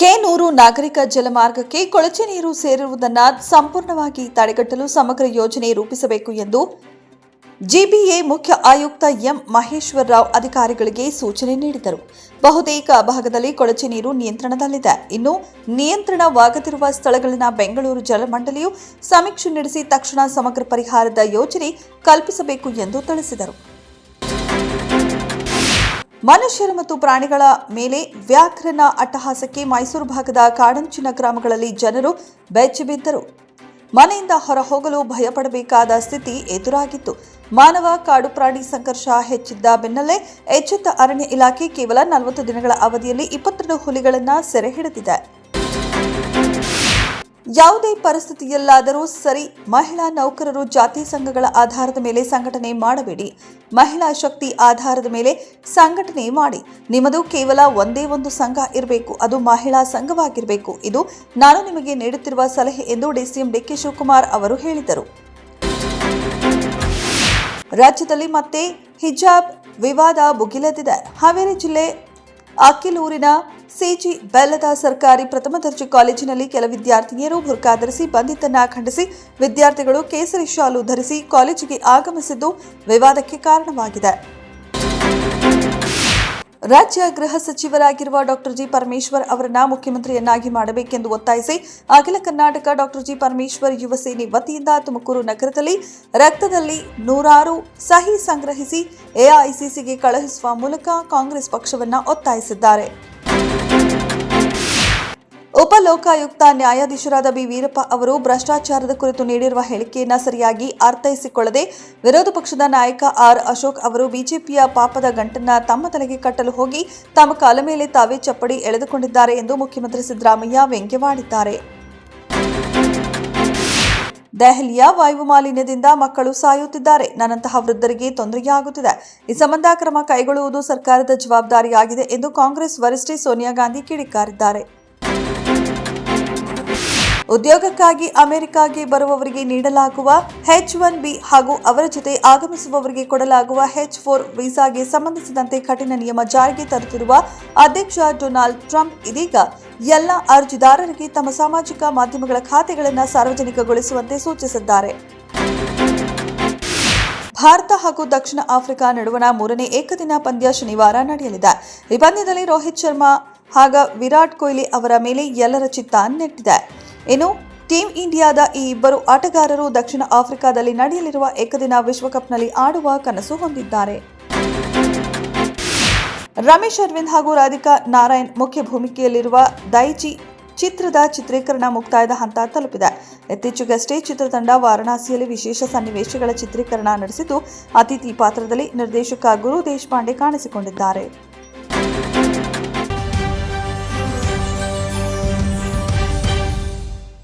ಕೆ-ನೂರು ನಾಗರಿಕ ಜಲಮಾರ್ಗಕ್ಕೆ ಕೊಳಚೆ ನೀರು ಸೇರುವುದನ್ನು ಸಂಪೂರ್ಣವಾಗಿ ತಡೆಗಟ್ಟಲು ಸಮಗ್ರ ಯೋಜನೆ ರೂಪಿಸಬೇಕು ಎಂದು ಜಿಬಿಎ ಮುಖ್ಯ ಆಯುಕ್ತ ಎಂ ಮಹೇಶ್ವರ ರಾವ್ ಅಧಿಕಾರಿಗಳಿಗೆ ಸೂಚನೆ ನೀಡಿದರು. ಬಹುತೇಕ ಭಾಗದಲ್ಲಿ ಕೊಳಚೆ ನೀರು ನಿಯಂತ್ರಣದಲ್ಲಿದೆ. ಇನ್ನು ನಿಯಂತ್ರಣವಾಗದಿರುವ ಸ್ಥಳಗಳನ್ನ ಬೆಂಗಳೂರು ಜಲಮಂಡಳಿಯು ಸಮೀಕ್ಷೆ ನಡೆಸಿ ತಕ್ಷಣ ಸಮಗ್ರ ಪರಿಹಾರದ ಯೋಜನೆ ಕಲ್ಪಿಸಬೇಕು ಎಂದು ತಿಳಿಸಿದರು. ಮನುಷ್ಯರ ಮತ್ತು ಪ್ರಾಣಿಗಳ ಮೇಲೆ ವ್ಯಾಘ್ರನ ಅಟ್ಟಹಾಸಕ್ಕೆ ಮೈಸೂರು ಭಾಗದ ಕಾಡಂಚಿನ ಗ್ರಾಮಗಳಲ್ಲಿ ಜನರು ಬೆಚ್ಚಿಬಿದ್ದರು. ಮನೆಯಿಂದ ಹೊರಹೋಗಲು ಭಯಪಡಬೇಕಾದ ಸ್ಥಿತಿ ಎದುರಾಗಿತ್ತು. ಮಾನವ ಕಾಡು ಪ್ರಾಣಿ ಸಂಘರ್ಷ ಹೆಚ್ಚಿದ್ದ ಬೆನ್ನಲ್ಲೇ ಎಚ್ಚೆತ್ತ ಅರಣ್ಯ ಇಲಾಖೆ ಕೇವಲ 40 ದಿನಗಳ ಅವಧಿಯಲ್ಲಿ 22 ಹುಲಿಗಳನ್ನು ಸೆರೆ ಹಿಡಿದಿದೆ. ಯಾವುದೇ ಪರಿಸ್ಥಿತಿಯಲ್ಲಾದರೂ ಸರಿ, ಮಹಿಳಾ ನೌಕರರು ಜಾತಿ ಸಂಘಗಳ ಆಧಾರದ ಮೇಲೆ ಸಂಘಟನೆ ಮಾಡಬೇಡಿ. ಮಹಿಳಾ ಶಕ್ತಿ ಆಧಾರದ ಮೇಲೆ ಸಂಘಟನೆ ಮಾಡಿ. ನಿಮ್ಮದು ಕೇವಲ ಒಂದೇ ಒಂದು ಸಂಘ ಇರಬೇಕು, ಅದು ಮಹಿಳಾ ಸಂಘವಾಗಿರಬೇಕು. ಇದು ನಾನು ನಿಮಗೆ ನೀಡುತ್ತಿರುವ ಸಲಹೆ ಎಂದು ಡಿಸಿಎಂ ಡಿಕೆ ಶಿವಕುಮಾರ್ ಅವರು ಹೇಳಿದರು. ರಾಜ್ಯದಲ್ಲಿ ಮತ್ತೆ ಹಿಜಾಬ್ ವಿವಾದ ಭುಗಿಲೆದ್ದಿದೆ. ಹಾವೇರಿ ಜಿಲ್ಲೆ ಅಕ್ಕಿಲೂರಿನ ಸಿಜಿ ಬೆಲ್ಲದ ಸರ್ಕಾರಿ ಪ್ರಥಮ ದರ್ಜೆ ಕಾಲೇಜಿನಲ್ಲಿ ಕೆಲ ವಿದ್ಯಾರ್ಥಿನಿಯರು ಬುರ್ಕಾ ಧರಿಸಿ ಬಂದಿದ್ದನ್ನು ಖಂಡಿಸಿ ವಿದ್ಯಾರ್ಥಿಗಳು ಕೇಸರಿ ಶಾಲು ಧರಿಸಿ ಕಾಲೇಜಿಗೆ ಆಗಮಿಸಿದ್ದು ವಿವಾದಕ್ಕೆ ಕಾರಣವಾಗಿದೆ. ರಾಜ್ಯ ಗೃಹ ಸಚಿವರಾಗಿರುವ ಡಾಕ್ಟರ್ ಜಿ ಪರಮೇಶ್ವರ್ ಅವರನ್ನ ಮುಖ್ಯಮಂತ್ರಿಯನ್ನಾಗಿ ಮಾಡಬೇಕೆಂದು ಒತ್ತಾಯಿಸಿ ಅಖಿಲ ಕರ್ನಾಟಕ ಡಾಕ್ಟರ್ ಜಿ ಪರಮೇಶ್ವರ್ ಯುವ ಸೇನೆ ವತಿಯಿಂದ ತುಮಕೂರು ನಗರದಲ್ಲಿ ರಕ್ತದಲ್ಲಿ 100 ಸಹಿ ಸಂಗ್ರಹಿಸಿ ಎಐಸಿಸಿಗೆ ಕಳುಹಿಸುವ ಮೂಲಕ ಕಾಂಗ್ರೆಸ್ ಪಕ್ಷವನ್ನು ಒತ್ತಾಯಿಸಿದ್ದಾರೆ. ಉಪ ಲೋಕಾಯುಕ್ತ ನ್ಯಾಯಾಧೀಶರಾದ ಬಿ ವೀರಪ್ಪ ಅವರು ಭ್ರಷ್ಟಾಚಾರದ ಕುರಿತು ನೀಡಿರುವ ಹೇಳಿಕೆಯನ್ನು ಸರಿಯಾಗಿ ಅರ್ಥೈಸಿಕೊಳ್ಳದೆ ವಿರೋಧ ಪಕ್ಷದ ನಾಯಕ ಆರ್ ಅಶೋಕ್ ಅವರು ಬಿಜೆಪಿಯ ಪಾಪದ ಗಂಟನ್ನ ತಮ್ಮ ತಲೆಗೆ ಕಟ್ಟಲು ಹೋಗಿ ತಮ್ಮ ಕಾಲ ಮೇಲೆ ತಾವೇ ಚಪ್ಪಡಿ ಎಳೆದುಕೊಂಡಿದ್ದಾರೆ ಎಂದು ಮುಖ್ಯಮಂತ್ರಿ ಸಿದ್ದರಾಮಯ್ಯ ವ್ಯಂಗ್ಯವಾಡಿದ್ದಾರೆ. ದೆಹಲಿಯ ವಾಯು ಮಾಲಿನ್ಯದಿಂದ ಮಕ್ಕಳು ಸಾಯುತ್ತಿದ್ದಾರೆ. ನನ್ನಂತಹ ವೃದ್ಧರಿಗೆ ತೊಂದರೆಯಾಗುತ್ತಿದೆ. ಈ ಸಂಬಂಧ ಕ್ರಮ ಕೈಗೊಳ್ಳುವುದು ಸರ್ಕಾರದ ಜವಾಬ್ದಾರಿಯಾಗಿದೆ ಎಂದು ಕಾಂಗ್ರೆಸ್ ವರಿಷ್ಠೆ ಸೋನಿಯಾ ಗಾಂಧಿ ಕಿಡಿಕಾರಿದ್ದಾರೆ. ಉದ್ಯೋಗಕ್ಕಾಗಿ ಅಮೆರಿಕಾಗೆ ಬರುವವರಿಗೆ ನೀಡಲಾಗುವ H-1B ಹಾಗೂ ಅವರ ಜೊತೆ ಆಗಮಿಸುವವರಿಗೆ ಕೊಡಲಾಗುವ H-4 ವೀಸಾಗೆ ಸಂಬಂಧಿಸಿದಂತೆ ಕಠಿಣ ನಿಯಮ ಜಾರಿಗೆ ತರುತ್ತಿರುವ ಅಧ್ಯಕ್ಷ ಡೊನಾಲ್ಡ್ ಟ್ರಂಪ್ ಇದೀಗ ಎಲ್ಲ ಅರ್ಜಿದಾರರಿಗೆ ತಮ್ಮ ಸಾಮಾಜಿಕ ಮಾಧ್ಯಮಗಳ ಖಾತೆಗಳನ್ನು ಸಾರ್ವಜನಿಕಗೊಳಿಸುವಂತೆ ಸೂಚಿಸಿದ್ದಾರೆ. ಭಾರತ ಹಾಗೂ ದಕ್ಷಿಣ ಆಫ್ರಿಕಾ ನಡುವಣ 3ನೇ ಏಕದಿನ ಪಂದ್ಯ ಶನಿವಾರ ನಡೆಯಲಿದೆ. ಈ ಪಂದ್ಯದಲ್ಲಿ ರೋಹಿತ್ ಶರ್ಮಾ ಹಾಗೂ ವಿರಾಟ್ ಕೊಹ್ಲಿ ಅವರ ಮೇಲೆ ಎಲ್ಲರ ಚಿತ್ತ ನೆಟ್ಟಿದೆ. ಇನ್ನು ಟೀಂ ಇಂಡಿಯಾದ ಈ ಇಬ್ಬರು ಆಟಗಾರರು ದಕ್ಷಿಣ ಆಫ್ರಿಕಾದಲ್ಲಿ ನಡೆಯಲಿರುವ ಏಕದಿನ ವಿಶ್ವಕಪ್ನಲ್ಲಿ ಆಡುವ ಕನಸು ಹೊಂದಿದ್ದಾರೆ. ರಮೇಶ್ ಅರವಿಂದ್ ಹಾಗೂ ರಾಧಿಕಾ ನಾರಾಯಣ್ ಮುಖ್ಯ ಭೂಮಿಕೆಯಲ್ಲಿರುವ ದೈಜಿ ಚಿತ್ರದ ಚಿತ್ರೀಕರಣ ಮುಕ್ತಾಯದ ಹಂತ ತಲುಪಿದೆ. ಇತ್ತೀಚೆಗಷ್ಟೇ ಚಿತ್ರತಂಡ ವಾರಣಾಸಿಯಲ್ಲಿ ವಿಶೇಷ ಸನ್ನಿವೇಶಗಳ ಚಿತ್ರೀಕರಣ ನಡೆಸಿದ್ದು ಅತಿಥಿ ಪಾತ್ರದಲ್ಲಿ ನಿರ್ದೇಶಕ ಗುರು ದೇಶಪಾಂಡೆ ಕಾಣಿಸಿಕೊಂಡಿದ್ದಾರೆ.